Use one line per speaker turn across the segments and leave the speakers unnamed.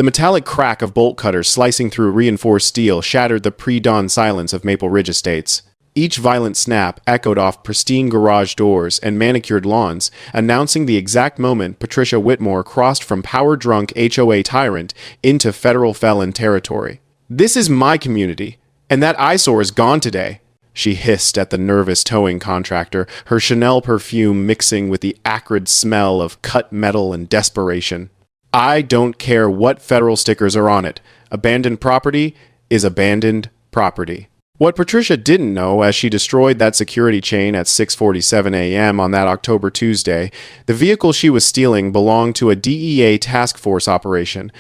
The metallic crack of bolt cutters slicing through reinforced steel shattered the pre-dawn silence of Maple Ridge Estates. Each violent snap echoed off pristine garage doors and manicured lawns, announcing the exact moment Patricia Whitmore crossed from power-drunk HOA tyrant into federal felon territory. "This is my community, and that eyesore is gone today," she hissed at the nervous towing contractor, her Chanel perfume mixing with the acrid smell of cut metal and desperation. "I don't care what federal stickers are on it. Abandoned property is abandoned property." What Patricia didn't know, as she destroyed that security chain at 6:47 a.m. on that October Tuesday, the vehicle she was stealing belonged to a DEA task force operation.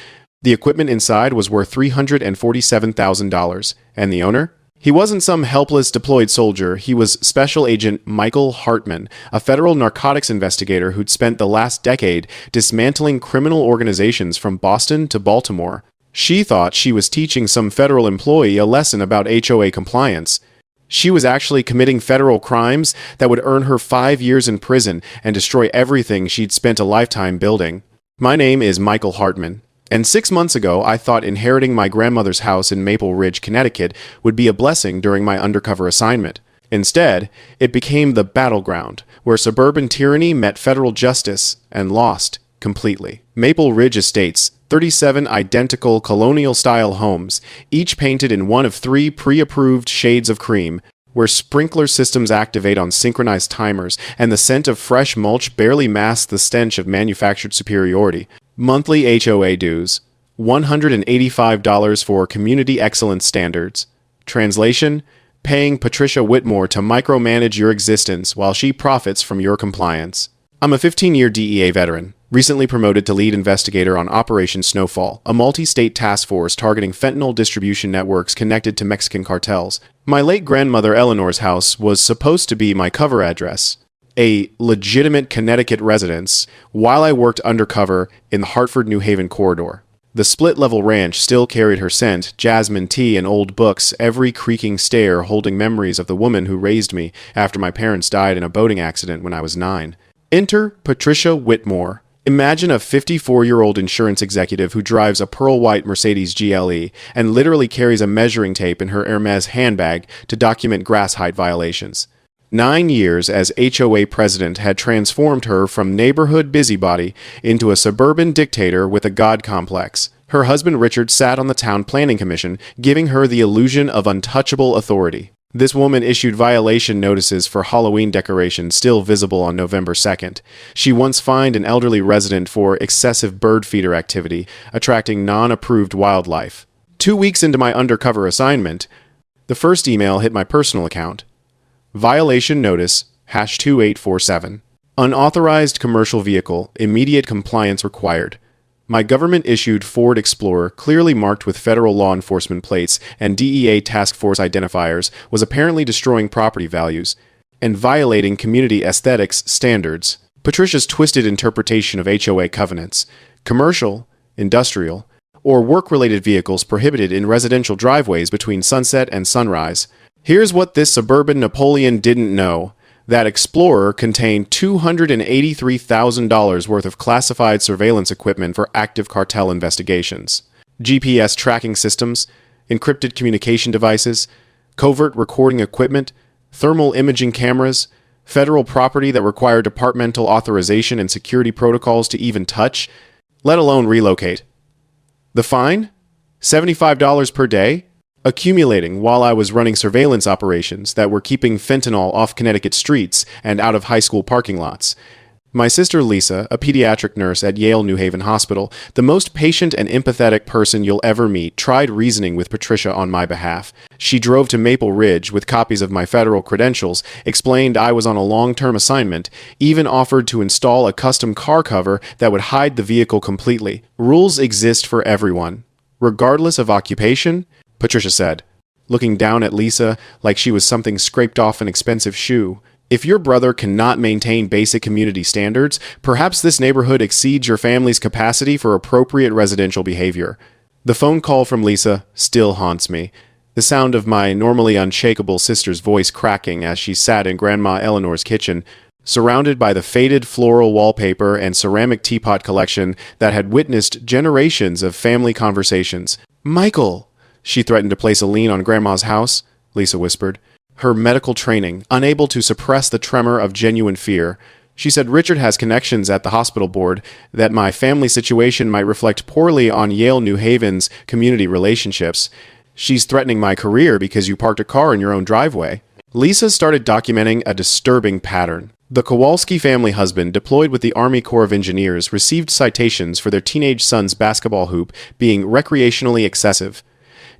The equipment inside was worth $347,000. And the owner? He wasn't some helpless deployed soldier. He was Special Agent Michael Hartman, a federal narcotics investigator who'd spent the last decade dismantling criminal organizations from Boston to Baltimore. She thought she was teaching some federal employee a lesson about HOA compliance. She was actually committing federal crimes that would earn her 5 years in prison and destroy everything she'd spent a lifetime building. My name is Michael Hartman. And 6 months ago, I thought inheriting my grandmother's house in Maple Ridge, Connecticut, would be a blessing during my undercover assignment. Instead, it became the battleground, where suburban tyranny met federal justice and lost completely. Maple Ridge Estates, 37 identical colonial-style homes, each painted in one of 3 pre-approved shades of cream, where sprinkler systems activate on synchronized timers, and the scent of fresh mulch barely masks the stench of manufactured superiority. Monthly HOA dues, $185 for community excellence standards. Translation: paying Patricia Whitmore to micromanage your existence while she profits from your compliance. I'm a 15-year DEA veteran, recently promoted to lead investigator on Operation Snowfall, a multi-state task force targeting fentanyl distribution networks connected to Mexican cartels. My late grandmother Eleanor's house was supposed to be my cover address, a legitimate Connecticut residence, while I worked undercover in the Hartford-New Haven corridor. The split-level ranch still carried her scent, jasmine tea, and old books, every creaking stair holding memories of the woman who raised me after my parents died in a boating accident when I was 9. Enter Patricia Whitmore. Imagine a 54-year-old insurance executive who drives a pearl-white Mercedes GLE and literally carries a measuring tape in her Hermes handbag to document grass height violations. 9 years as HOA president had transformed her from neighborhood busybody into a suburban dictator with a god complex. Her husband Richard sat on the town planning commission, giving her the illusion of untouchable authority. This woman issued violation notices for Halloween decorations still visible on November 2nd. She once fined an elderly resident for excessive bird feeder activity, attracting non-approved wildlife. 2 weeks into my undercover assignment, the first email hit my personal account. Violation notice, #2847. Unauthorized commercial vehicle, immediate compliance required. My government-issued Ford Explorer, clearly marked with federal law enforcement plates and DEA task force identifiers, was apparently destroying property values and violating community aesthetics standards. Patricia's twisted interpretation of HOA covenants. Commercial, industrial, or work-related vehicles prohibited in residential driveways between sunset and sunrise. Here's what this suburban Napoleon didn't know. That Explorer contained $283,000 worth of classified surveillance equipment for active cartel investigations. GPS tracking systems, encrypted communication devices, covert recording equipment, thermal imaging cameras, federal property that required departmental authorization and security protocols to even touch, let alone relocate. The fine? $75 per day? Accumulating while I was running surveillance operations that were keeping fentanyl off Connecticut streets and out of high school parking lots. My sister Lisa, a pediatric nurse at Yale New Haven Hospital, the most patient and empathetic person you'll ever meet, tried reasoning with Patricia on my behalf. She drove to Maple Ridge with copies of my federal credentials, explained I was on a long-term assignment, even offered to install a custom car cover that would hide the vehicle completely. Rules exist for everyone, regardless of occupation, Patricia said, looking down at Lisa like she was something scraped off an expensive shoe. If your brother cannot maintain basic community standards, perhaps this neighborhood exceeds your family's capacity for appropriate residential behavior. The phone call from Lisa still haunts me. The sound of my normally unshakable sister's voice cracking as she sat in Grandma Eleanor's kitchen. surrounded by the faded floral wallpaper and ceramic teapot collection that had witnessed generations of family conversations. "Michael!" She threatened to place a lien on Grandma's house, Lisa whispered. Her medical training, unable to suppress the tremor of genuine fear. She said Richard has connections at the hospital board, that my family situation might reflect poorly on Yale New Haven's community relationships. She's threatening my career because you parked a car in your own driveway. Lisa started documenting a disturbing pattern. The Kowalski family husband, deployed with the Army Corps of Engineers, received citations for their teenage son's basketball hoop being recreationally excessive.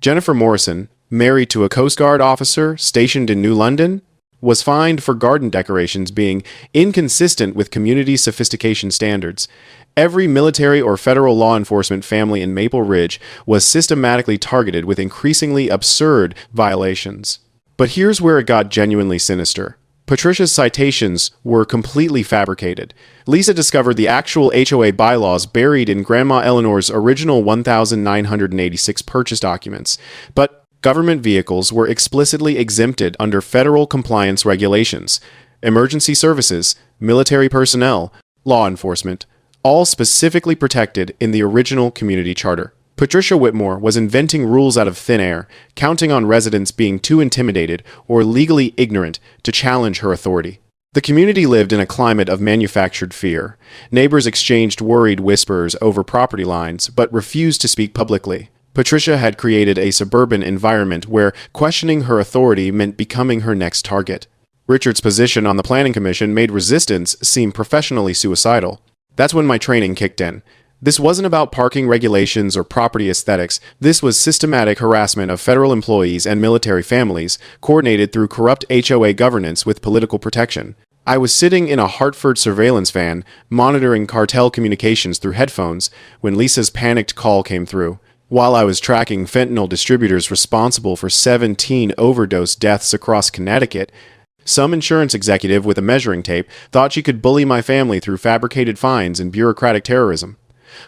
Jennifer Morrison, married to a Coast Guard officer stationed in New London, was fined for garden decorations being inconsistent with community sophistication standards. Every military or federal law enforcement family in Maple Ridge was systematically targeted with increasingly absurd violations. But here's where it got genuinely sinister. Patricia's citations were completely fabricated. Lisa discovered the actual HOA bylaws buried in Grandma Eleanor's original 1,986 purchase documents. But government vehicles were explicitly exempted under federal compliance regulations. Emergency services, military personnel, law enforcement, all specifically protected in the original community charter. Patricia Whitmore was inventing rules out of thin air, counting on residents being too intimidated or legally ignorant to challenge her authority. The community lived in a climate of manufactured fear. Neighbors exchanged worried whispers over property lines, but refused to speak publicly. Patricia had created a suburban environment where questioning her authority meant becoming her next target. Richard's position on the Planning Commission made resistance seem professionally suicidal. That's when my training kicked in. This wasn't about parking regulations or property aesthetics. This was systematic harassment of federal employees and military families, coordinated through corrupt HOA governance with political protection. I was sitting in a Hartford surveillance van, monitoring cartel communications through headphones, when Lisa's panicked call came through. While I was tracking fentanyl distributors responsible for 17 overdose deaths across Connecticut, some insurance executive with a measuring tape thought she could bully my family through fabricated fines and bureaucratic terrorism.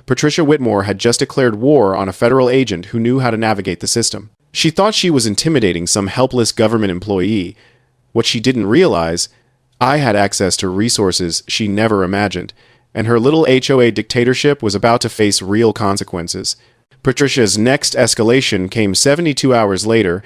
Patricia Whitmore had just declared war on a federal agent who knew how to navigate the system. She thought she was intimidating some helpless government employee. What she didn't realize, I had access to resources she never imagined, and her little HOA dictatorship was about to face real consequences. Patricia's next escalation came 72 hours later,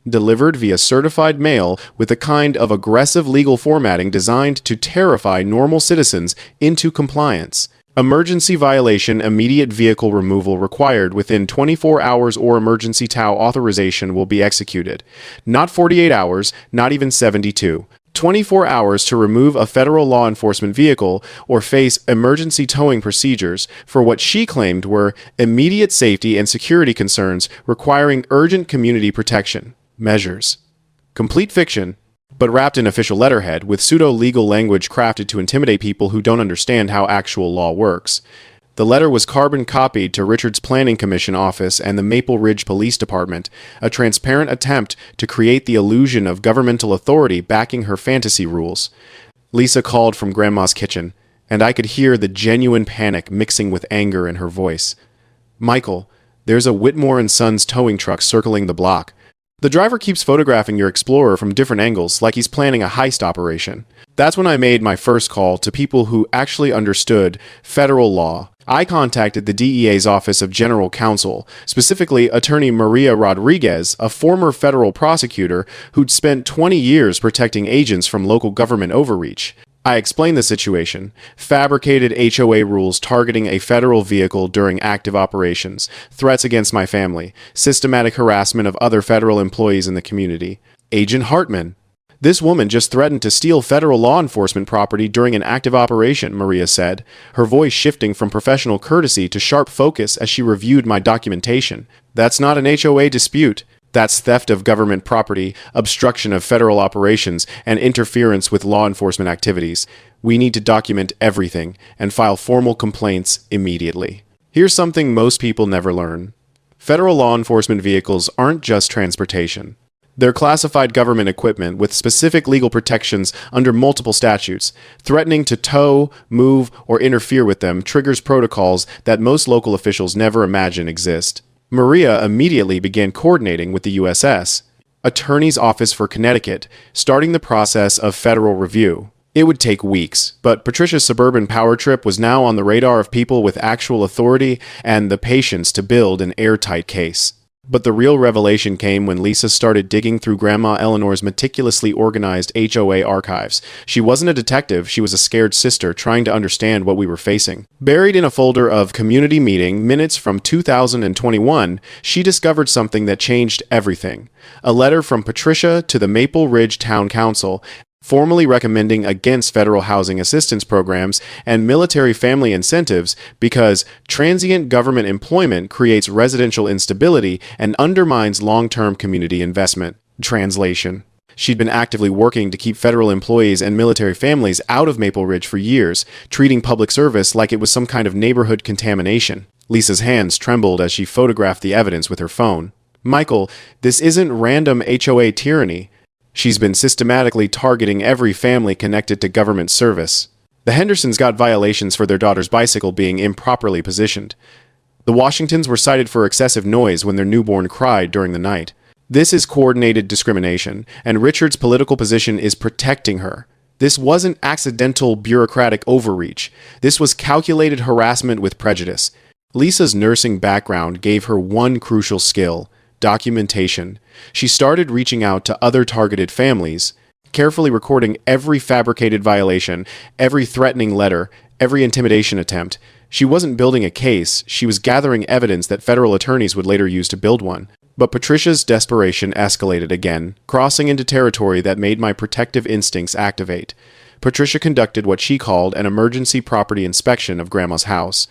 delivered via certified mail with a kind of aggressive legal formatting designed to terrify normal citizens into compliance. Emergency violation, immediate vehicle removal required within 24 hours or emergency tow authorization will be executed. Not 48 hours, not even 72. 24 hours to remove a federal law enforcement vehicle or face emergency towing procedures for what she claimed were immediate safety and security concerns requiring urgent community protection measures. Complete fiction, but wrapped in official letterhead with pseudo-legal language crafted to intimidate people who don't understand how actual law works. The letter was carbon copied to Richard's Planning Commission office and the Maple Ridge Police Department, a transparent attempt to create the illusion of governmental authority backing her fantasy rules. Lisa called from Grandma's kitchen, and I could hear the genuine panic mixing with anger in her voice. "Michael, there's a Whitmore & Sons towing truck circling the block. The driver keeps photographing your Explorer from different angles like he's planning a heist operation." That's when I made my first call to people who actually understood federal law. I contacted the DEA's Office of General Counsel, specifically Attorney Maria Rodriguez, a former federal prosecutor who'd spent 20 years protecting agents from local government overreach. I explained the situation: fabricated HOA rules targeting a federal vehicle during active operations, threats against my family, systematic harassment of other federal employees in the community. Agent Hartman. "This woman just threatened to steal federal law enforcement property during an active operation," Maria said, her voice shifting from professional courtesy to sharp focus as she reviewed my documentation. "That's not an HOA dispute. That's theft of government property, obstruction of federal operations, and interference with law enforcement activities. We need to document everything and file formal complaints immediately." Here's something most people never learn. Federal law enforcement vehicles aren't just transportation. They're classified government equipment with specific legal protections under multiple statutes. Threatening to tow, move, or interfere with them triggers protocols that most local officials never imagine exist. Maria immediately began coordinating with the USS, Attorney's Office for Connecticut, starting the process of federal review. It would take weeks, but Patricia's suburban power trip was now on the radar of people with actual authority and the patience to build an airtight case. But the real revelation came when Lisa started digging through Grandma Eleanor's meticulously organized HOA archives. She wasn't a detective, she was a scared sister trying to understand what we were facing. Buried in a folder of community meeting minutes from 2021, she discovered something that changed everything. A letter from Patricia to the Maple Ridge Town Council, formally recommending against federal housing assistance programs and military family incentives because transient government employment creates residential instability and undermines long-term community investment. Translation. She'd been actively working to keep federal employees and military families out of Maple Ridge for years, treating public service like it was some kind of neighborhood contamination. Lisa's hands trembled as she photographed the evidence with her phone. Michael, this isn't random HOA tyranny. She's been systematically targeting every family connected to government service. The Hendersons got violations for their daughter's bicycle being improperly positioned. The Washingtons were cited for excessive noise when their newborn cried during the night. This is coordinated discrimination, and Richard's political position is protecting her. This wasn't accidental bureaucratic overreach. This was calculated harassment with prejudice. Lisa's nursing background gave her one crucial skill: documentation. She started reaching out to other targeted families, carefully recording every fabricated violation, every threatening letter, every intimidation attempt. She wasn't building a case, she was gathering evidence that federal attorneys would later use to build one. But Patricia's desperation escalated again, crossing into territory that made my protective instincts activate. Patricia conducted what she called an emergency property inspection of Grandma's house.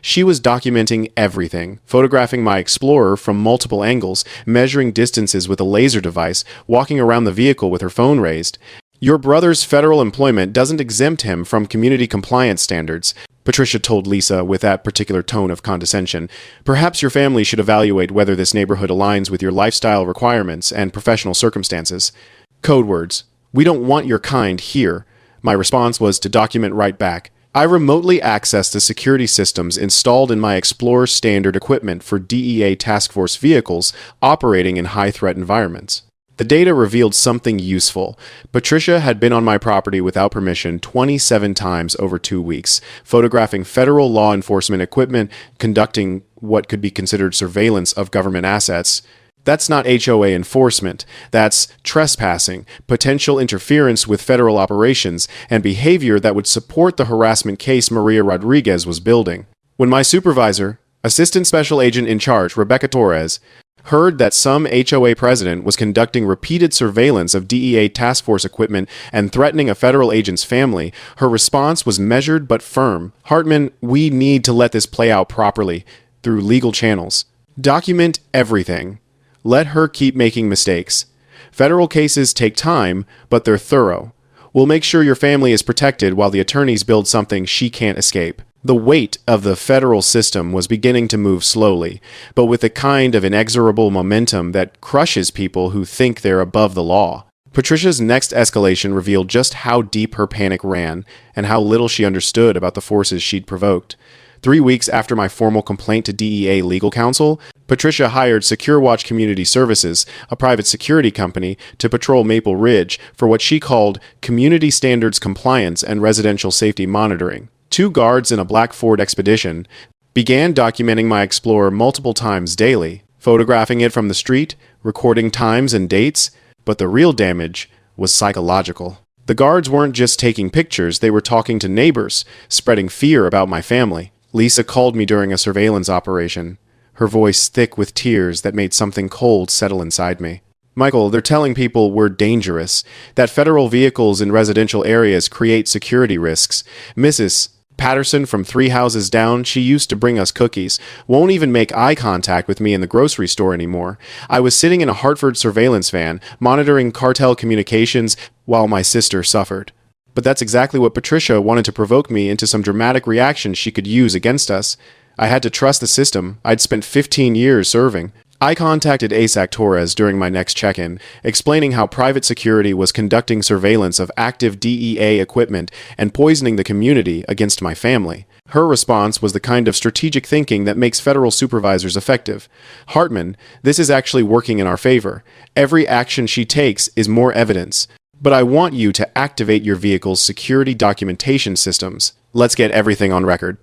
She was documenting everything, photographing my Explorer from multiple angles, measuring distances with a laser device, walking around the vehicle with her phone raised. Your brother's federal employment doesn't exempt him from community compliance standards, Patricia told Lisa with that particular tone of condescension. Perhaps your family should evaluate whether this neighborhood aligns with your lifestyle requirements and professional circumstances. Code words. We don't want your kind here. My response was to document right back. I remotely accessed the security systems installed in my Explorer standard equipment for DEA task force vehicles operating in high-threat environments. The data revealed something useful. Patricia had been on my property without permission 27 times over 2 weeks, photographing federal law enforcement equipment, conducting what could be considered surveillance of government assets. That's not HOA enforcement. That's trespassing, potential interference with federal operations, and behavior that would support the harassment case Maria Rodriguez was building. When my supervisor, Assistant Special Agent in Charge Rebecca Torres, heard that some HOA president was conducting repeated surveillance of DEA task force equipment and threatening a federal agent's family, her response was measured but firm. Hartman, we need to let this play out properly, through legal channels. Document everything. Let her keep making mistakes. Federal cases take time, but they're thorough. We'll make sure your family is protected while the attorneys build something she can't escape. The weight of the federal system was beginning to move slowly, but with a kind of inexorable momentum that crushes people who think they're above the law. Patricia's next escalation revealed just how deep her panic ran and how little she understood about the forces she'd provoked. 3 weeks after my formal complaint to DEA legal counsel, Patricia hired Secure Watch Community Services, a private security company, to patrol Maple Ridge for what she called community standards compliance and residential safety monitoring. 2 guards in a black Ford Expedition began documenting my Explorer multiple times daily, photographing it from the street, recording times and dates, but the real damage was psychological. The guards weren't just taking pictures, they were talking to neighbors, spreading fear about my family. Lisa called me during a surveillance operation, her voice thick with tears that made something cold settle inside me. Michael, they're telling people we're dangerous, that federal vehicles in residential areas create security risks. Mrs. Patterson from 3 houses down, she used to bring us cookies, won't even make eye contact with me in the grocery store anymore. I was sitting in a Hartford surveillance van, monitoring cartel communications while my sister suffered. But that's exactly what Patricia wanted to provoke me into some dramatic reaction she could use against us. I had to trust the system. I'd spent 15 years serving. I contacted ASAC Torres during my next check-in, explaining how private security was conducting surveillance of active DEA equipment and poisoning the community against my family. Her response was the kind of strategic thinking that makes federal supervisors effective. Hartman, this is actually working in our favor. Every action she takes is more evidence. But I want you to activate your vehicle's security documentation systems. Let's get everything on record.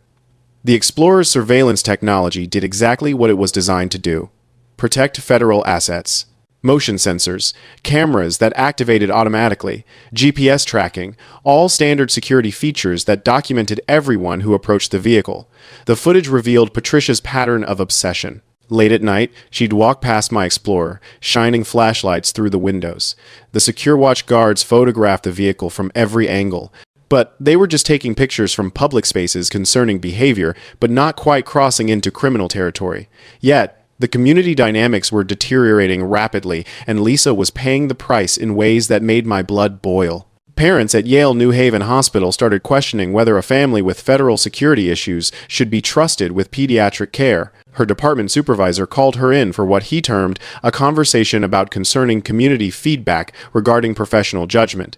The Explorer's surveillance technology did exactly what it was designed to do: protect federal assets. Motion sensors, cameras that activated automatically, GPS tracking, all standard security features that documented everyone who approached the vehicle. The footage revealed Patricia's pattern of obsession. Late at night, she'd walk past my Explorer, shining flashlights through the windows. The Secure Watch guards photographed the vehicle from every angle, but they were just taking pictures from public spaces concerning behavior, but not quite crossing into criminal territory. Yet, the community dynamics were deteriorating rapidly, and Lisa was paying the price in ways that made my blood boil. Parents at Yale New Haven Hospital started questioning whether a family with federal security issues should be trusted with pediatric care. Her department supervisor called her in for what he termed a conversation about concerning community feedback regarding professional judgment.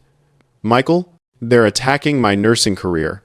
"Michael, they're attacking my nursing career,"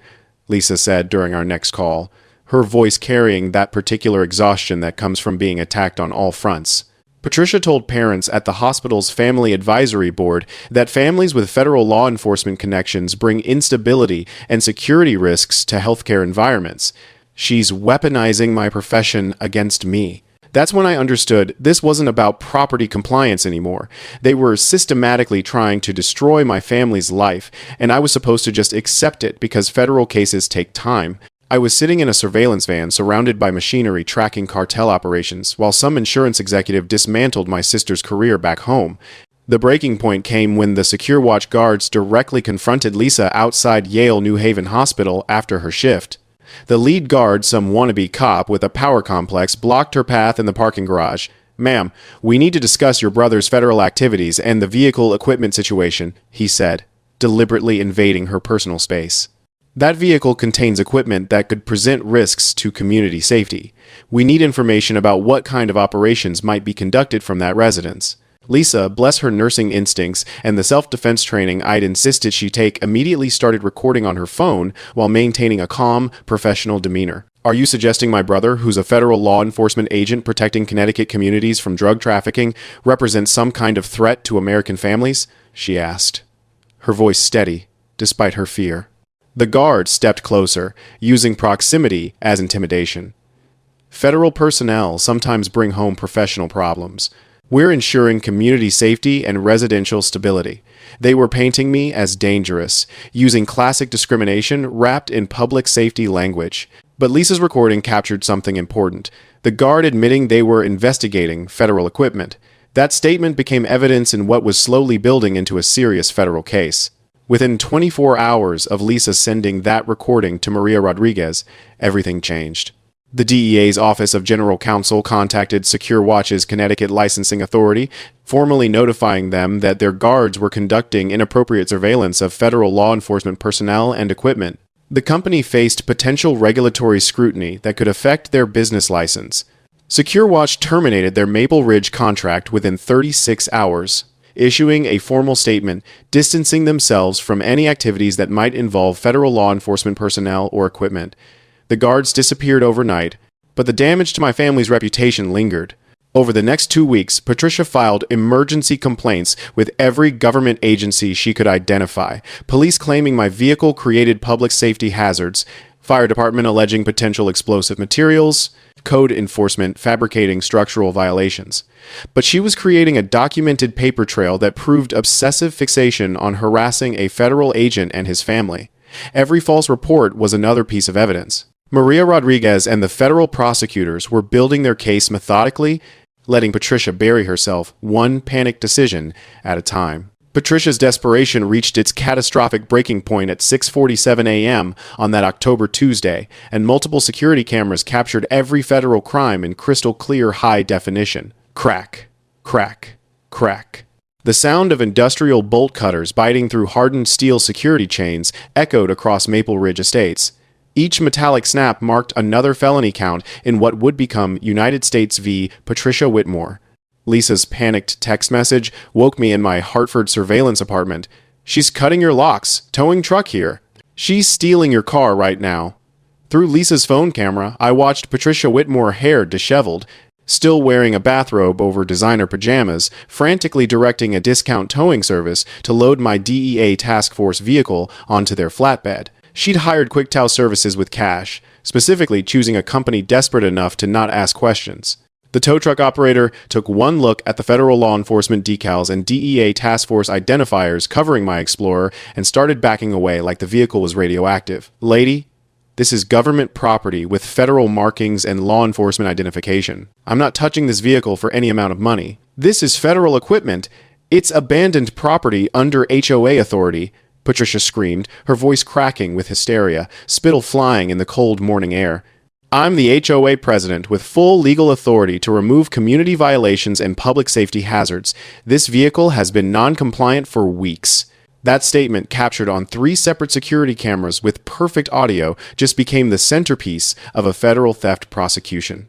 Lisa said during our next call, her voice carrying that particular exhaustion that comes from being attacked on all fronts. Patricia told parents at the hospital's Family Advisory Board that families with federal law enforcement connections bring instability and security risks to healthcare environments. "She's weaponizing my profession against me." That's when I understood this wasn't about property compliance anymore. They were systematically trying to destroy my family's life, and I was supposed to just accept it because federal cases take time. I was sitting in a surveillance van surrounded by machinery tracking cartel operations while some insurance executive dismantled my sister's career back home. The breaking point came when the Secure Watch guards directly confronted Lisa outside Yale New Haven Hospital after her shift. The lead guard, some wannabe cop with a power complex, blocked her path in the parking garage. "Ma'am, we need to discuss your brother's federal activities and the vehicle equipment situation," he said, deliberately invading her personal space. "That vehicle contains equipment that could present risks to community safety. We need information about what kind of operations might be conducted from that residence." Lisa, bless her nursing instincts and the self-defense training I'd insisted she take, immediately started recording on her phone while maintaining a calm, professional demeanor. "Are you suggesting my brother, who's a federal law enforcement agent protecting Connecticut communities from drug trafficking, represents some kind of threat to American families?" she asked, her voice steady, despite her fear. The guard stepped closer, using proximity as intimidation. "Federal personnel sometimes bring home professional problems. We're ensuring community safety and residential stability. They were painting me as dangerous, using classic discrimination wrapped in public safety language." But Lisa's recording captured something important: the guard admitting they were investigating federal equipment. That statement became evidence in what was slowly building into a serious federal case. Within 24 hours of Lisa sending that recording to Maria Rodriguez, everything changed. The DEA's Office of General Counsel contacted Secure Watch's Connecticut Licensing Authority, formally notifying them that their guards were conducting inappropriate surveillance of federal law enforcement personnel and equipment. The company faced potential regulatory scrutiny that could affect their business license. Secure Watch terminated their Maple Ridge contract within 36 hours. Issuing a formal statement distancing themselves from any activities that might involve federal law enforcement personnel or equipment. The guards disappeared overnight, but the damage to my family's reputation lingered. Over the next 2 weeks, Patricia filed emergency complaints with every government agency she could identify, police claiming my vehicle created public safety hazards, fire department alleging potential explosive materials, code enforcement fabricating structural violations. But she was creating a documented paper trail that proved obsessive fixation on harassing a federal agent and his family. Every false report was another piece of evidence. Maria Rodriguez and the federal prosecutors were building their case methodically, letting Patricia bury herself one panicked decision at a time. Patricia's desperation reached its catastrophic breaking point at 6:47 a.m. on that October Tuesday, and multiple security cameras captured every federal crime in crystal clear high definition. Crack, crack, crack. The sound of industrial bolt cutters biting through hardened steel security chains echoed across Maple Ridge Estates. Each metallic snap marked another felony count in what would become United States v. Patricia Whitmore. Lisa's panicked text message woke me in my Hartford surveillance apartment. "She's cutting your locks, towing truck here. She's stealing your car right now." Through Lisa's phone camera, I watched Patricia Whitmore, hair disheveled, still wearing a bathrobe over designer pajamas, frantically directing a discount towing service to load my DEA task force vehicle onto their flatbed. She'd hired Quick Tow services with cash, specifically choosing a company desperate enough to not ask questions. The tow truck operator took one look at the federal law enforcement decals and DEA task force identifiers covering my Explorer and started backing away like the vehicle was radioactive. "Lady, this is government property with federal markings and law enforcement identification. I'm not touching this vehicle for any amount of money. This is federal equipment. It's abandoned property under HOA authority," Patricia screamed, her voice cracking with hysteria, spittle flying in the cold morning air. "I'm the HOA president with full legal authority to remove community violations and public safety hazards. This vehicle has been non-compliant for weeks." That statement, captured on 3 separate security cameras with perfect audio, just became the centerpiece of a federal theft prosecution.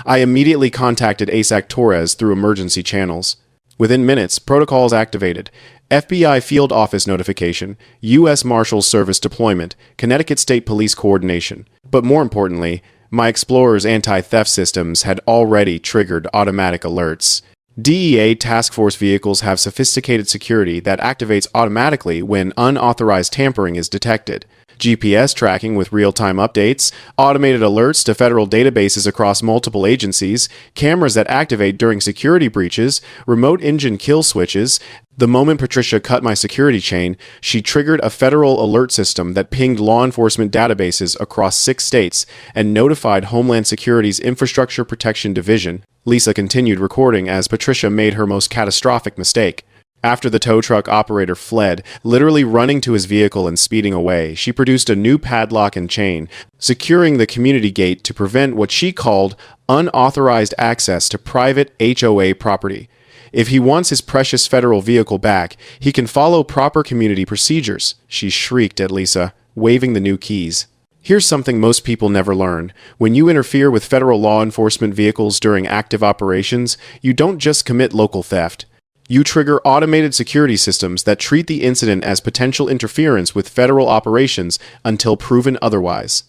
I immediately contacted ASAC Torres through emergency channels. Within minutes, protocols activated. FBI field office notification, U.S. Marshals Service deployment, Connecticut State Police coordination. But more importantly, my Explorer's anti-theft systems had already triggered automatic alerts. DEA task force vehicles have sophisticated security that activates automatically when unauthorized tampering is detected. GPS tracking with real-time updates, automated alerts to federal databases across multiple agencies, cameras that activate during security breaches, remote engine kill switches. The moment Patricia cut my security chain, she triggered a federal alert system that pinged law enforcement databases across 6 states and notified Homeland Security's Infrastructure Protection Division. Lisa continued recording as Patricia made her most catastrophic mistake. After the tow truck operator fled, literally running to his vehicle and speeding away, she produced a new padlock and chain, securing the community gate to prevent what she called unauthorized access to private HOA property. If he wants his precious federal vehicle back, he can follow proper community procedures, she shrieked at Lisa, waving the new keys. Here's something most people never learn. When you interfere with federal law enforcement vehicles during active operations, you don't just commit local theft. You trigger automated security systems that treat the incident as potential interference with federal operations until proven otherwise.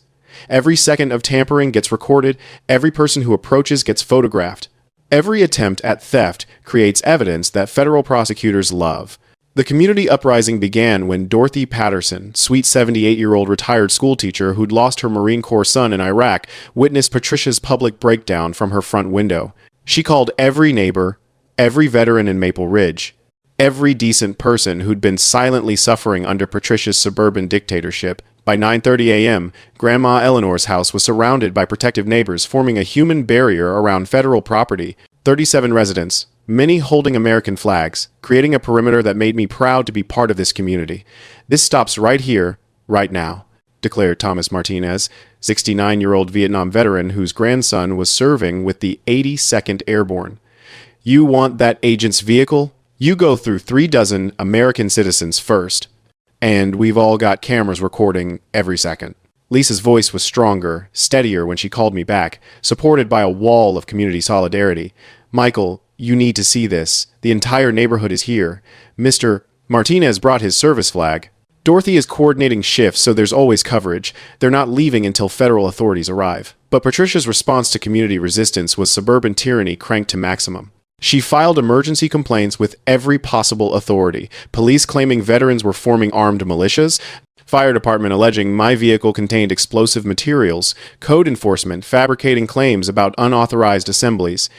Every second of tampering gets recorded, every person who approaches gets photographed. Every attempt at theft creates evidence that federal prosecutors love. The community uprising began when Dorothy Patterson, sweet 78-year-old retired schoolteacher who'd lost her Marine Corps son in Iraq, witnessed Patricia's public breakdown from her front window. She called every neighbor, every veteran in Maple Ridge, every decent person who'd been silently suffering under Patricia's suburban dictatorship. By 9:30 a.m., Grandma Eleanor's house was surrounded by protective neighbors, forming a human barrier around federal property. 37 residents, many holding American flags, creating a perimeter that made me proud to be part of this community. "This stops right here, right now," declared Thomas Martinez, 69-year-old Vietnam veteran whose grandson was serving with the 82nd Airborne. "You want that agent's vehicle? You go through 36 American citizens first. And we've all got cameras recording every second." Lisa's voice was stronger, steadier when she called me back, supported by a wall of community solidarity. "Michael, you need to see this. The entire neighborhood is here. Mr. Martinez brought his service flag. Dorothy is coordinating shifts, so there's always coverage. They're not leaving until federal authorities arrive." But Patricia's response to community resistance was suburban tyranny cranked to maximum. She filed emergency complaints with every possible authority, police claiming veterans were forming armed militias, fire department alleging my vehicle contained explosive materials, code enforcement fabricating claims about unauthorized assemblies.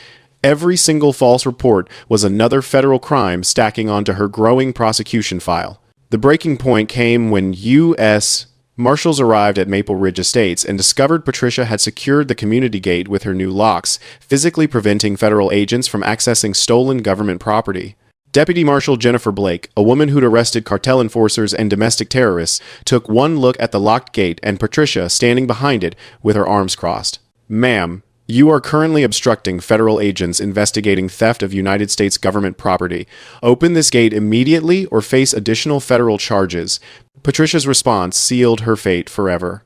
Every single false report was another federal crime stacking onto her growing prosecution file. The breaking point came when U.S. Marshals arrived at Maple Ridge Estates and discovered Patricia had secured the community gate with her new locks, physically preventing federal agents from accessing stolen government property. Deputy Marshal Jennifer Blake, a woman who'd arrested cartel enforcers and domestic terrorists, took one look at the locked gate and Patricia standing behind it with her arms crossed. "Ma'am, you are currently obstructing federal agents investigating theft of United States government property. Open this gate immediately or face additional federal charges." Patricia's response sealed her fate forever.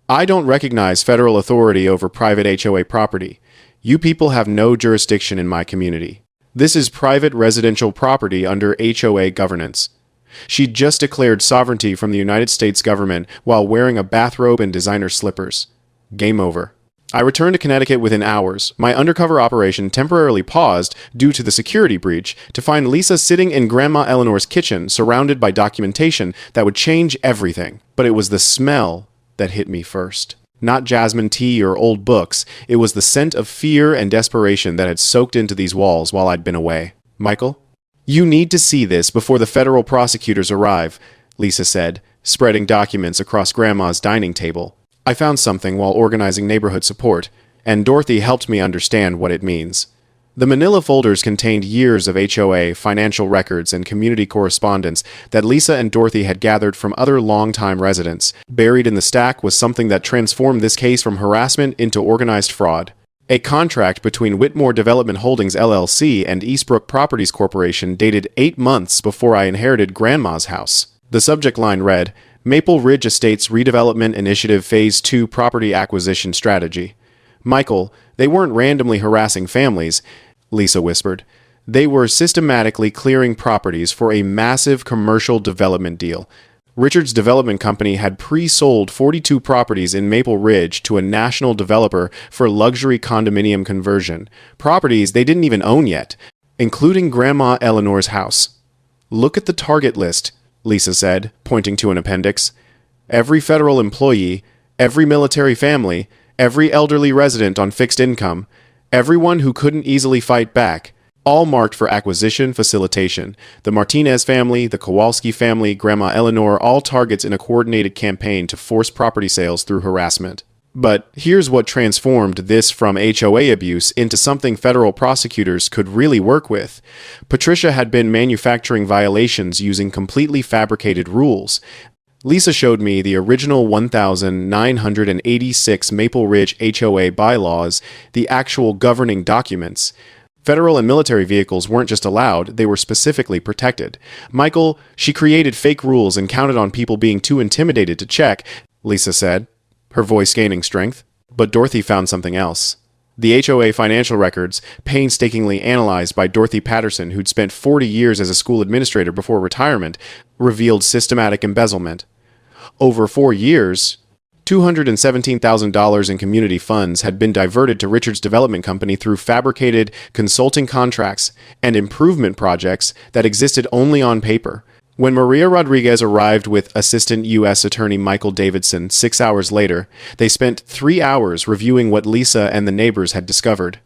"I don't recognize federal authority over private HOA property. You people have no jurisdiction in my community. This is private residential property under HOA governance." She'd just declared sovereignty from the United States government while wearing a bathrobe and designer slippers. Game over. I returned to Connecticut within hours. My undercover operation temporarily paused due to the security breach to find Lisa sitting in Grandma Eleanor's kitchen, surrounded by documentation that would change everything. But it was the smell that hit me first. Not jasmine tea or old books. It was the scent of fear and desperation that had soaked into these walls while I'd been away. Michael? You need to see this before the federal prosecutors arrive, Lisa said, spreading documents across Grandma's dining table. I found something while organizing neighborhood support, and Dorothy helped me understand what it means. The manila folders contained years of HOA, financial records, and community correspondence that Lisa and Dorothy had gathered from other longtime residents. Buried in the stack was something that transformed this case from harassment into organized fraud. A contract between Whitmore Development Holdings LLC and Eastbrook Properties Corporation dated 8 months before I inherited Grandma's house. The subject line read, Maple Ridge Estates Redevelopment Initiative Phase 2 Property Acquisition Strategy. Michael, they weren't randomly harassing families, Lisa whispered. They were systematically clearing properties for a massive commercial development deal. Richards Development Company had pre-sold 42 properties in Maple Ridge to a national developer for luxury condominium conversion. Properties they didn't even own yet, including Grandma Eleanor's house. Look at the target list, Lisa said, pointing to an appendix. Every federal employee, every military family, every elderly resident on fixed income, everyone who couldn't easily fight back, all marked for acquisition facilitation. The Martinez family, the Kowalski family, Grandma Eleanor, all targets in a coordinated campaign to force property sales through harassment. But here's what transformed this from HOA abuse into something federal prosecutors could really work with. Patricia had been manufacturing violations using completely fabricated rules. Lisa showed me the original 1,986 Maple Ridge HOA bylaws, the actual governing documents. Federal and military vehicles weren't just allowed, they were specifically protected. Michael, she created fake rules and counted on people being too intimidated to check, Lisa said, her voice gaining strength. But Dorothy found something else. The HOA financial records, painstakingly analyzed by Dorothy Patterson, who'd spent 40 years as a school administrator before retirement, revealed systematic embezzlement. Over 4 years, $217,000 in community funds had been diverted to Richards Development Company through fabricated consulting contracts and improvement projects that existed only on paper. When Maria Rodriguez arrived with Assistant U.S. Attorney Michael Davidson 6 hours later, they spent 3 hours reviewing what Lisa and the neighbors had discovered.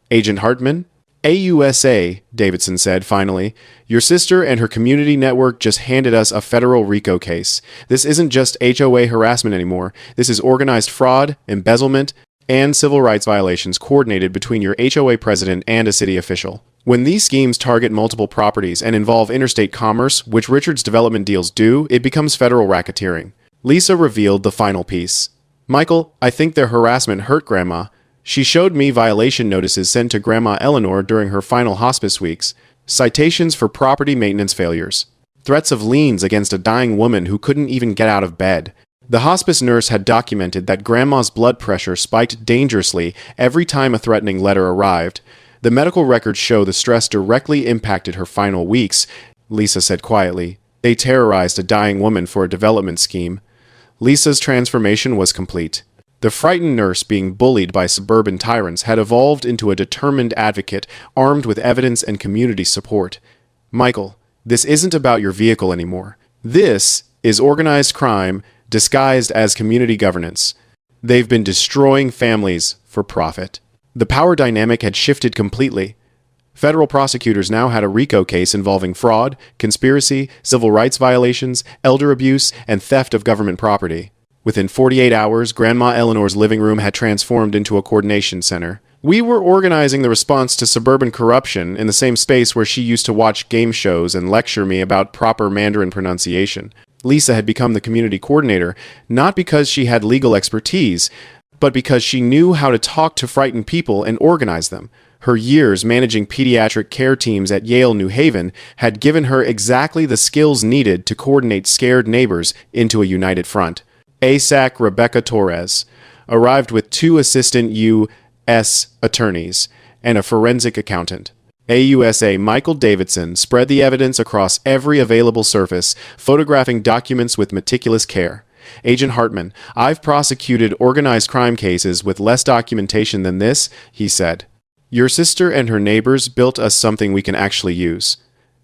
Agent Hartman? AUSA, Davidson said finally, your sister and her community network just handed us a federal RICO case. This isn't just HOA harassment anymore. This is organized fraud, embezzlement, and civil rights violations coordinated between your HOA president and a city official. When these schemes target multiple properties and involve interstate commerce, which Richards Development deals do, it becomes federal racketeering. Lisa revealed the final piece. Michael, I think their harassment hurt Grandma. She showed me violation notices sent to Grandma Eleanor during her final hospice weeks, citations for property maintenance failures, threats of liens against a dying woman who couldn't even get out of bed. The hospice nurse had documented that Grandma's blood pressure spiked dangerously every time a threatening letter arrived. The medical records show the stress directly impacted her final weeks, Lisa said quietly. They terrorized a dying woman for a development scheme. Lisa's transformation was complete. The frightened nurse being bullied by suburban tyrants had evolved into a determined advocate armed with evidence and community support. Michael, this isn't about your vehicle anymore. This is organized crime disguised as community governance. They've been destroying families for profit. The power dynamic had shifted completely. Federal prosecutors now had a RICO case involving fraud, conspiracy, civil rights violations, elder abuse, and theft of government property. Within 48 hours, Grandma Eleanor's living room had transformed into a coordination center. We were organizing the response to suburban corruption in the same space where she used to watch game shows and lecture me about proper Mandarin pronunciation. Lisa had become the community coordinator, not because she had legal expertise, but because she knew how to talk to frightened people and organize them. Her years managing pediatric care teams at Yale New Haven had given her exactly the skills needed to coordinate scared neighbors into a united front. ASAC Rebecca Torres arrived with 2 assistant U.S. attorneys and a forensic accountant. AUSA Michael Davidson spread the evidence across every available surface, photographing documents with meticulous care. Agent Hartman, "I've prosecuted organized crime cases with less documentation than this," he said. "Your sister and her neighbors built us something we can actually use."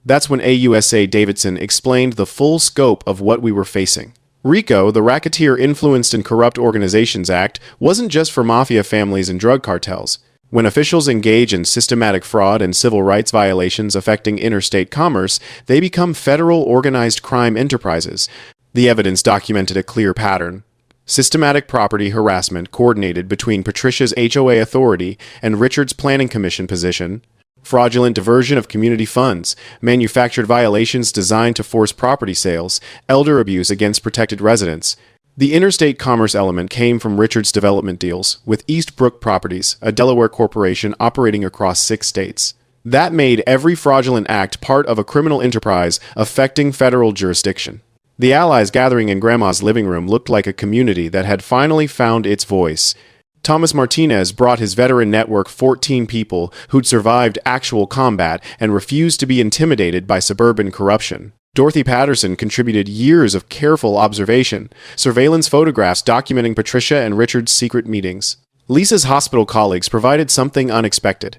That's when AUSA Davidson explained the full scope of what we were facing. RICO, the Racketeer Influenced and Corrupt Organizations Act, wasn't just for mafia families and drug cartels. When officials engage in systematic fraud and civil rights violations affecting interstate commerce, they become federal organized crime enterprises. The evidence documented a clear pattern. Systematic property harassment coordinated between Patricia's HOA authority and Richard's Planning Commission position, fraudulent diversion of community funds, manufactured violations designed to force property sales, elder abuse against protected residents. The interstate commerce element came from Richard's development deals with Eastbrook Properties, a Delaware corporation operating across 6 states. That made every fraudulent act part of a criminal enterprise affecting federal jurisdiction. The allies gathering in Grandma's living room looked like a community that had finally found its voice. Thomas Martinez brought his veteran network 14 people who'd survived actual combat and refused to be intimidated by suburban corruption. Dorothy Patterson contributed years of careful observation, surveillance photographs documenting Patricia and Richard's secret meetings. Lisa's hospital colleagues provided something unexpected: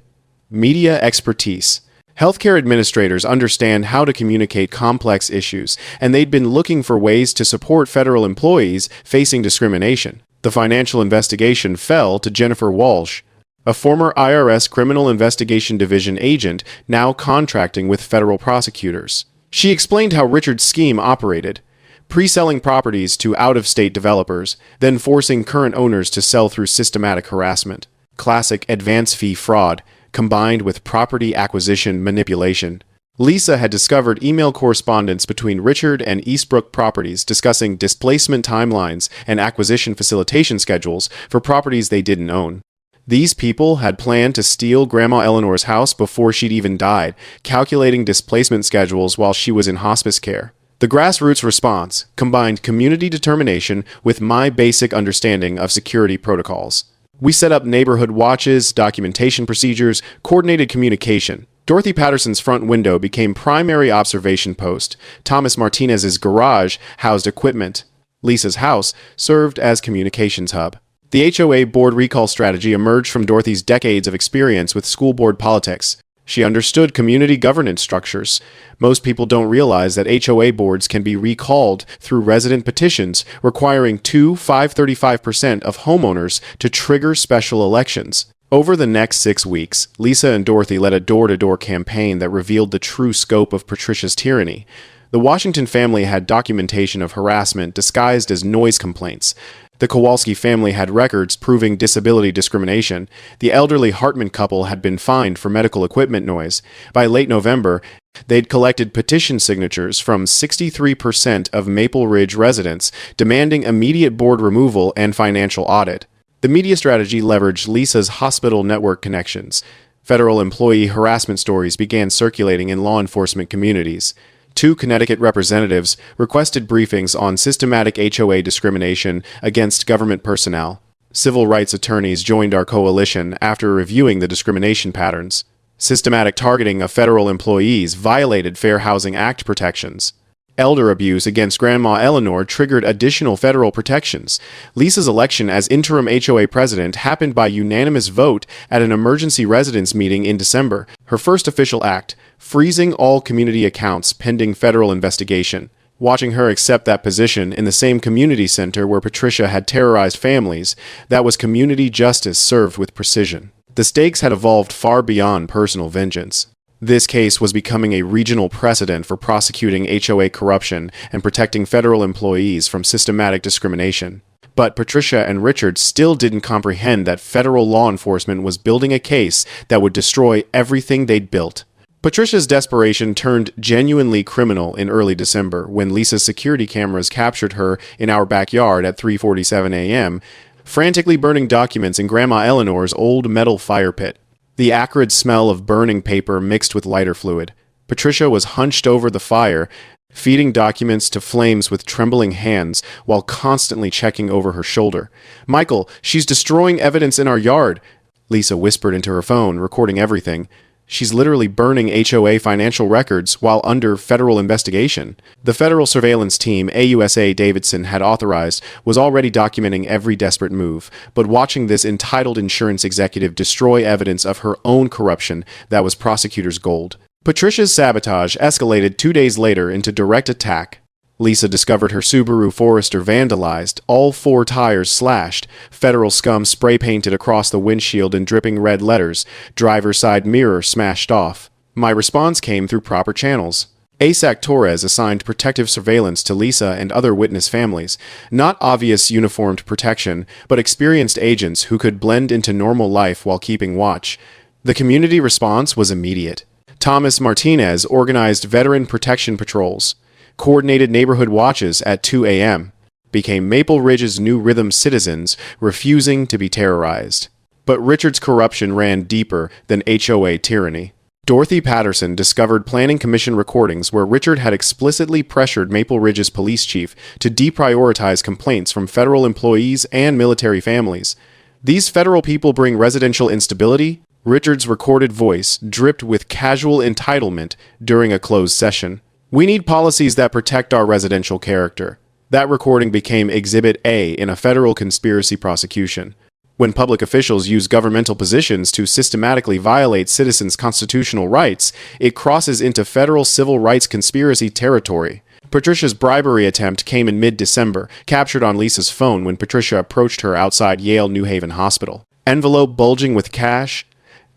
media expertise. Healthcare administrators understand how to communicate complex issues, and they'd been looking for ways to support federal employees facing discrimination. The financial investigation fell to Jennifer Walsh, a former IRS Criminal Investigation Division agent now contracting with federal prosecutors. She explained how Richard's scheme operated: pre-selling properties to out-of-state developers, then forcing current owners to sell through systematic harassment. Classic advance fee fraud, combined with property acquisition manipulation. Lisa had discovered email correspondence between Richard and Eastbrook Properties discussing displacement timelines and acquisition facilitation schedules for properties they didn't own. These people had planned to steal Grandma Eleanor's house before she'd even died, calculating displacement schedules while she was in hospice care. The grassroots response combined community determination with my basic understanding of security protocols. We set up neighborhood watches, documentation procedures, coordinated communication. Dorothy Patterson's front window became primary observation post. Thomas Martinez's garage housed equipment. Lisa's house served as communications hub. The HOA board recall strategy emerged from Dorothy's decades of experience with school board politics. She understood community governance structures. Most people don't realize that HOA boards can be recalled through resident petitions, requiring 535% of homeowners to trigger special elections. Over the next 6 weeks, Lisa and Dorothy led a door-to-door campaign that revealed the true scope of Patricia's tyranny. The Washington family had documentation of harassment disguised as noise complaints. The Kowalski family had records proving disability discrimination. The elderly Hartman couple had been fined for medical equipment noise. By late November, they'd collected petition signatures from 63% of Maple Ridge residents, demanding immediate board removal and financial audit. The media strategy leveraged Lisa's hospital network connections. Federal employee harassment stories began circulating in law enforcement communities. 2 Connecticut representatives requested briefings on systematic HOA discrimination against government personnel. Civil rights attorneys joined our coalition after reviewing the discrimination patterns. Systematic targeting of federal employees violated Fair Housing Act protections. Elder abuse against Grandma Eleanor triggered additional federal protections. Lisa's election as interim HOA president happened by unanimous vote at an emergency residence meeting in December. Her first official act, freezing all community accounts pending federal investigation. Watching her accept that position in the same community center where Patricia had terrorized families, that was community justice served with precision. The stakes had evolved far beyond personal vengeance. This case was becoming a regional precedent for prosecuting HOA corruption and protecting federal employees from systematic discrimination. But Patricia and Richard still didn't comprehend that federal law enforcement was building a case that would destroy everything they'd built. Patricia's desperation turned genuinely criminal in early December when Lisa's security cameras captured her in our backyard at 3:47 a.m., frantically burning documents in Grandma Eleanor's old metal fire pit. The acrid smell of burning paper mixed with lighter fluid. Patricia was hunched over the fire, feeding documents to flames with trembling hands while constantly checking over her shoulder. "Michael, she's destroying evidence in our yard," Lisa whispered into her phone, recording everything. She's literally burning HOA financial records while under federal investigation. The federal surveillance team AUSA Davidson had authorized was already documenting every desperate move, but watching this entitled insurance executive destroy evidence of her own corruption that was prosecutors' gold. Patricia's sabotage escalated 2 days later into direct attack. Lisa discovered her Subaru Forester vandalized, all 4 tires slashed, federal scum spray-painted across the windshield in dripping red letters, driver's side mirror smashed off. My response came through proper channels. ASAC Torres assigned protective surveillance to Lisa and other witness families, not obvious uniformed protection, but experienced agents who could blend into normal life while keeping watch. The community response was immediate. Thomas Martinez organized veteran protection patrols, coordinated neighborhood watches at 2 a.m., became Maple Ridge's new rhythm citizens, refusing to be terrorized. But Richard's corruption ran deeper than HOA tyranny. Dorothy Patterson discovered Planning Commission recordings where Richard had explicitly pressured Maple Ridge's police chief to deprioritize complaints from federal employees and military families. These federal people bring residential instability. Richard's recorded voice dripped with casual entitlement during a closed session. We need policies that protect our residential character. That recording became Exhibit A in a federal conspiracy prosecution. When public officials use governmental positions to systematically violate citizens' constitutional rights, it crosses into federal civil rights conspiracy territory. Patricia's bribery attempt came in mid-December, captured on Lisa's phone when Patricia approached her outside Yale New Haven Hospital. Envelope bulging with cash,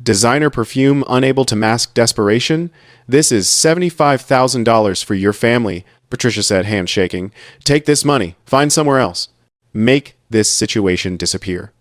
designer perfume unable to mask desperation. This is $75,000 for your family, Patricia said, handshaking. Take this money. Find somewhere else. Make this situation disappear.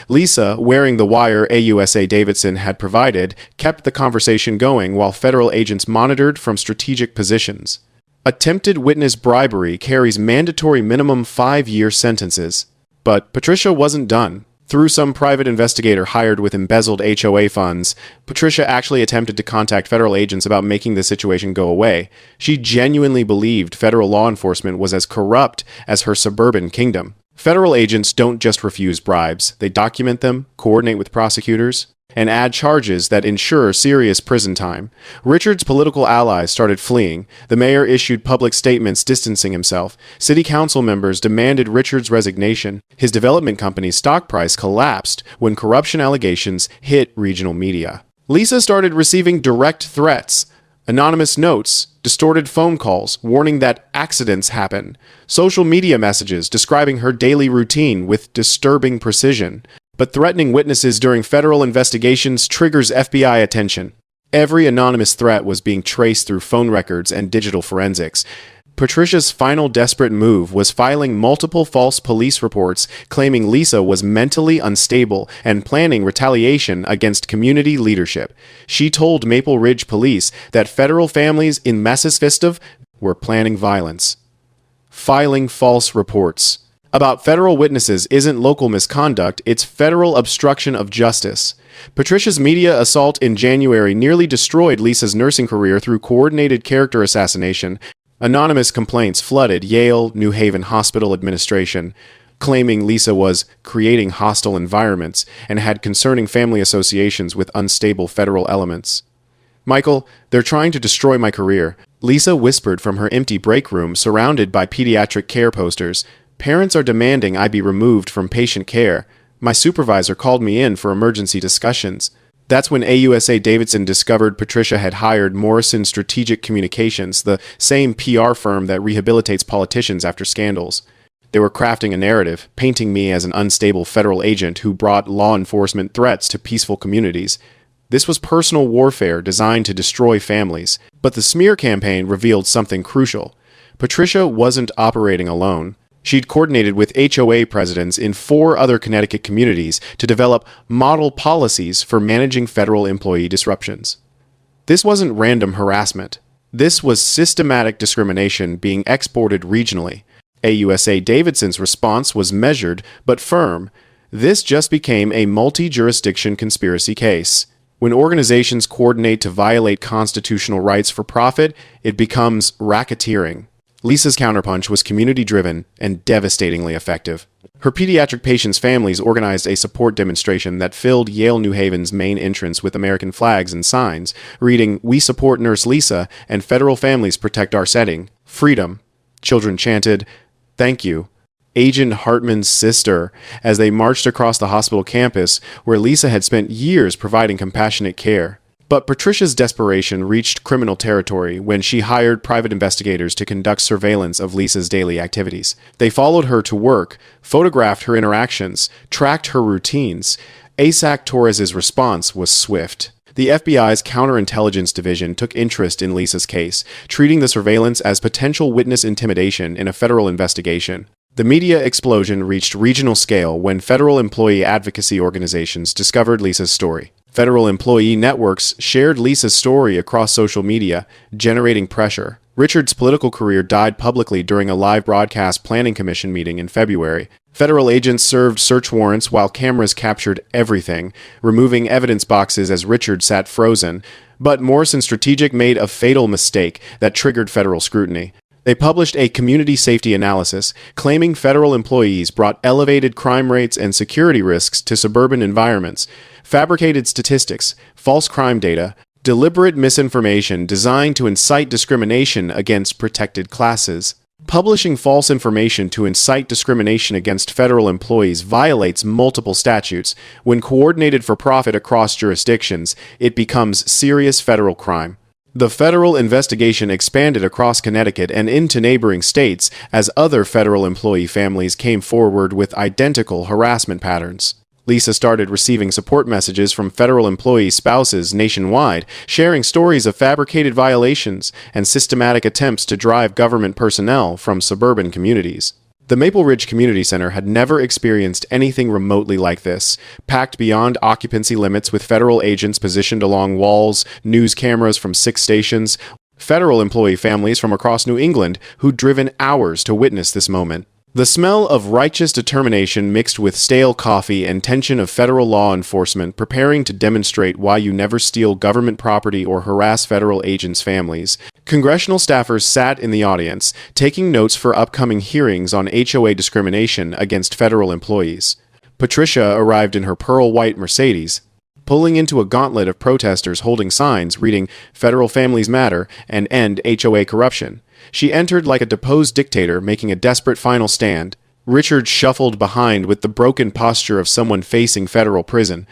Lisa, wearing the wire AUSA Davidson had provided, kept the conversation going while federal agents monitored from strategic positions. Attempted witness bribery carries mandatory minimum 5-year sentences. But Patricia wasn't done. Through some private investigator hired with embezzled HOA funds, Patricia actually attempted to contact federal agents about making the situation go away. She genuinely believed federal law enforcement was as corrupt as her suburban kingdom. Federal agents don't just refuse bribes. They document them, coordinate with prosecutors, and add charges that ensure serious prison time. Richard's political allies started fleeing. The mayor issued public statements distancing himself. City council members demanded Richard's resignation. His development company's stock price collapsed when corruption allegations hit regional media. Lisa started receiving direct threats, anonymous notes, distorted phone calls warning that accidents happen, social media messages describing her daily routine with disturbing precision. But threatening witnesses during federal investigations triggers FBI attention. Every anonymous threat was being traced through phone records and digital forensics. Patricia's final desperate move was filing multiple false police reports claiming Lisa was mentally unstable and planning retaliation against community leadership. She told Maple Ridge police that federal families in Massasvista were planning violence. Filing false reports about federal witnesses isn't local misconduct, it's federal obstruction of justice. Patricia's media assault in January nearly destroyed Lisa's nursing career through coordinated character assassination. Anonymous complaints flooded Yale New Haven Hospital administration, claiming Lisa was creating hostile environments and had concerning family associations with unstable federal elements. Michael, they're trying to destroy my career, Lisa whispered from her empty break room surrounded by pediatric care posters. Parents are demanding I be removed from patient care. My supervisor called me in for emergency discussions. That's when AUSA Davidson discovered Patricia had hired Morrison Strategic Communications, the same PR firm that rehabilitates politicians after scandals. They were crafting a narrative, painting me as an unstable federal agent who brought law enforcement threats to peaceful communities. This was personal warfare designed to destroy families. But the smear campaign revealed something crucial. Patricia wasn't operating alone. She'd coordinated with HOA presidents in 4 other Connecticut communities to develop model policies for managing federal employee disruptions. This wasn't random harassment. This was systematic discrimination being exported regionally. AUSA Davidson's response was measured but firm. This just became a multi-jurisdiction conspiracy case. When organizations coordinate to violate constitutional rights for profit, it becomes racketeering. Lisa's counterpunch was community-driven and devastatingly effective. Her pediatric patients' families organized a support demonstration that filled Yale New Haven's main entrance with American flags and signs, reading, "We support Nurse Lisa, and federal families protect our setting. Freedom." Children chanted, "Thank you, Agent Hartman's sister," as they marched across the hospital campus where Lisa had spent years providing compassionate care. But Patricia's desperation reached criminal territory when she hired private investigators to conduct surveillance of Lisa's daily activities. They followed her to work, photographed her interactions, tracked her routines. ASAC Torres's response was swift. The FBI's Counterintelligence Division took interest in Lisa's case, treating the surveillance as potential witness intimidation in a federal investigation. The media explosion reached regional scale when federal employee advocacy organizations discovered Lisa's story. Federal employee networks shared Lisa's story across social media, generating pressure. Richard's political career died publicly during a live broadcast planning commission meeting in February. Federal agents served search warrants while cameras captured everything, removing evidence boxes as Richard sat frozen. But Morrison Strategic made a fatal mistake that triggered federal scrutiny. They published a community safety analysis, claiming federal employees brought elevated crime rates and security risks to suburban environments. Fabricated statistics, false crime data, deliberate misinformation designed to incite discrimination against protected classes. Publishing false information to incite discrimination against federal employees violates multiple statutes. When coordinated for profit across jurisdictions, it becomes serious federal crime. The federal investigation expanded across Connecticut and into neighboring states as other federal employee families came forward with identical harassment patterns. Lisa started receiving support messages from federal employee spouses nationwide, sharing stories of fabricated violations and systematic attempts to drive government personnel from suburban communities. The Maple Ridge Community Center had never experienced anything remotely like this, packed beyond occupancy limits with federal agents positioned along walls, news cameras from 6 stations, federal employee families from across New England who'd driven hours to witness this moment. The smell of righteous determination mixed with stale coffee and tension of federal law enforcement preparing to demonstrate why you never steal government property or harass federal agents' families. Congressional staffers sat in the audience, taking notes for upcoming hearings on HOA discrimination against federal employees. Patricia arrived in her pearl white Mercedes, pulling into a gauntlet of protesters holding signs reading "Federal Families Matter" and "End HOA Corruption." She entered like a deposed dictator, making a desperate final stand. Richard shuffled behind with the broken posture of someone facing federal prison.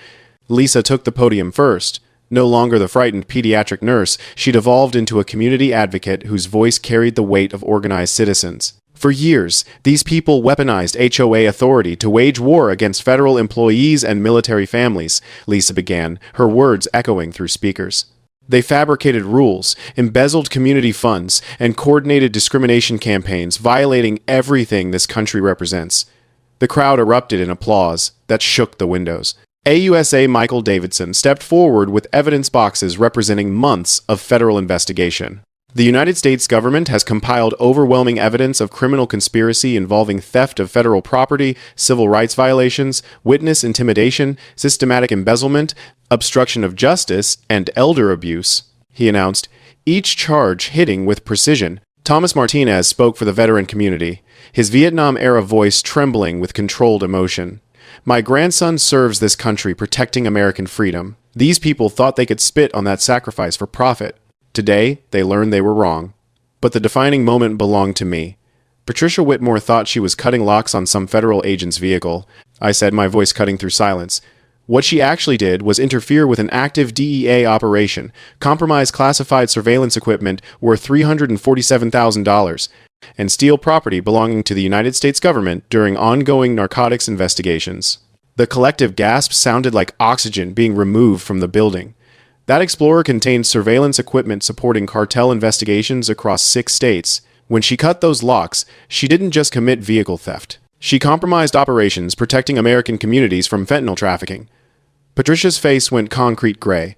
Lisa took the podium first. No longer the frightened pediatric nurse, she devolved into a community advocate whose voice carried the weight of organized citizens. For years, these people weaponized HOA authority to wage war against federal employees and military families, Lisa began, her words echoing through speakers. They fabricated rules, embezzled community funds, and coordinated discrimination campaigns, violating everything this country represents. The crowd erupted in applause that shook the windows. AUSA Michael Davidson stepped forward with evidence boxes representing months of federal investigation. The United States government has compiled overwhelming evidence of criminal conspiracy involving theft of federal property, civil rights violations, witness intimidation, systematic embezzlement, obstruction of justice, and elder abuse, he announced, each charge hitting with precision. Thomas Martinez spoke for the veteran community, his Vietnam-era voice trembling with controlled emotion. "My grandson serves this country protecting American freedom. These people thought they could spit on that sacrifice for profit. Today, they learned they were wrong. But the defining moment belonged to me." Patricia Whitmore thought she was cutting locks on some federal agent's vehicle. I said, my voice cutting through silence. What she actually did was interfere with an active DEA operation, compromise classified surveillance equipment worth $347,000, and steal property belonging to the United States government during ongoing narcotics investigations. The collective gasp sounded like oxygen being removed from the building. That Explorer contained surveillance equipment supporting cartel investigations across 6 states. When she cut those locks, she didn't just commit vehicle theft. She compromised operations protecting American communities from fentanyl trafficking. Patricia's face went concrete gray.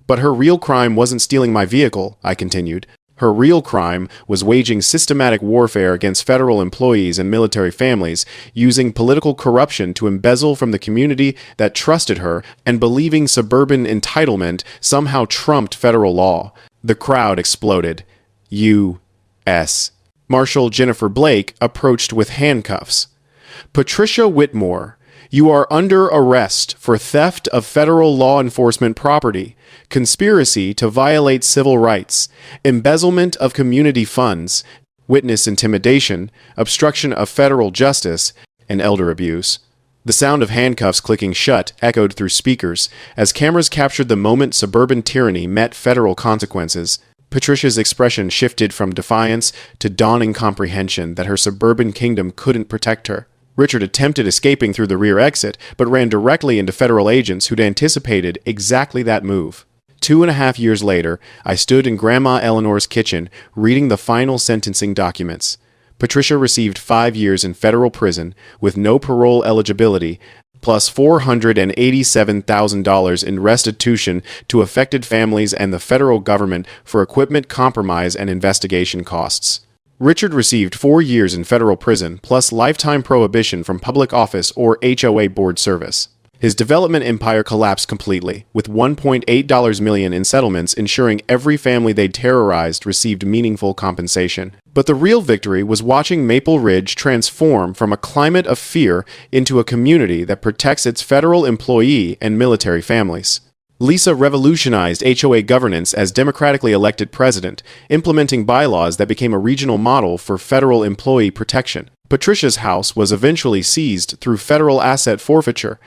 But her real crime wasn't stealing my vehicle, I continued. Her real crime was waging systematic warfare against federal employees and military families, using political corruption to embezzle from the community that trusted her and believing suburban entitlement somehow trumped federal law. The crowd exploded. U.S. Marshal Jennifer Blake approached with handcuffs. Patricia Whitmore, you are under arrest for theft of federal law enforcement property, conspiracy to violate civil rights, embezzlement of community funds, witness intimidation, obstruction of federal justice, and elder abuse. The sound of handcuffs clicking shut echoed through speakers as cameras captured the moment suburban tyranny met federal consequences. Patricia's expression shifted from defiance to dawning comprehension that her suburban kingdom couldn't protect her. Richard attempted escaping through the rear exit, but ran directly into federal agents who'd anticipated exactly that move. 2.5 years later, I stood in Grandma Eleanor's kitchen, reading the final sentencing documents. Patricia received 5 years in federal prison, with no parole eligibility, plus $487,000 in restitution to affected families and the federal government for equipment compromise and investigation costs. Richard received 4 years in federal prison, plus lifetime prohibition from public office or HOA board service. His development empire collapsed completely, with $1.8 million in settlements ensuring every family they'd terrorized received meaningful compensation. But the real victory was watching Maple Ridge transform from a climate of fear into a community that protects its federal employee and military families. Lisa revolutionized HOA governance as democratically elected president, implementing bylaws that became a regional model for federal employee protection. Patricia's house was eventually seized through federal asset forfeiture.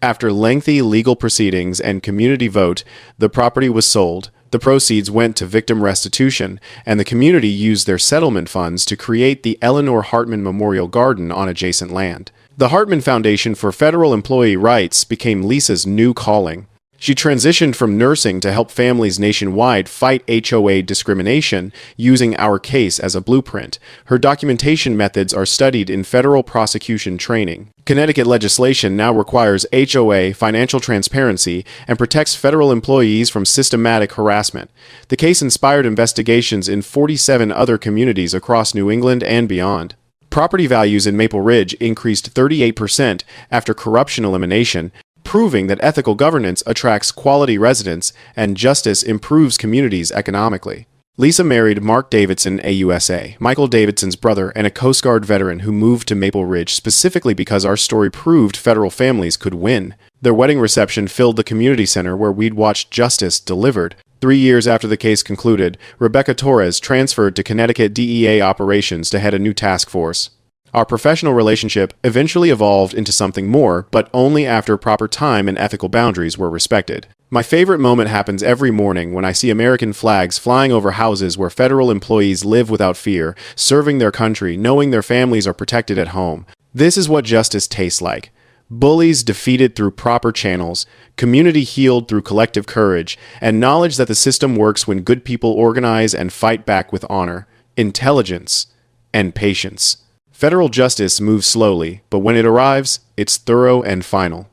After lengthy legal proceedings and community vote, the property was sold. The proceeds went to victim restitution, and the community used their settlement funds to create the Eleanor Hartman Memorial Garden on adjacent land. The Hartman Foundation for Federal Employee Rights became Lisa's new calling. She transitioned from nursing to help families nationwide fight HOA discrimination using our case as a blueprint. Her documentation methods are studied in federal prosecution training. Connecticut legislation now requires HOA financial transparency and protects federal employees from systematic harassment. The case inspired investigations in 47 other communities across New England and beyond. Property values in Maple Ridge increased 38% after corruption elimination, proving that ethical governance attracts quality residents and justice improves communities economically. Lisa married Mark Davidson, AUSA, Michael Davidson's brother and a Coast Guard veteran who moved to Maple Ridge specifically because our story proved federal families could win. Their wedding reception filled the community center where we'd watched justice delivered. 3 years after the case concluded, Rebecca Torres transferred to Connecticut DEA operations to head a new task force. Our professional relationship eventually evolved into something more, but only after proper time and ethical boundaries were respected. My favorite moment happens every morning when I see American flags flying over houses where federal employees live without fear, serving their country, knowing their families are protected at home. This is what justice tastes like. Bullies defeated through proper channels, community healed through collective courage, and knowledge that the system works when good people organize and fight back with honor, intelligence, and patience. Federal justice moves slowly, but when it arrives, it's thorough and final.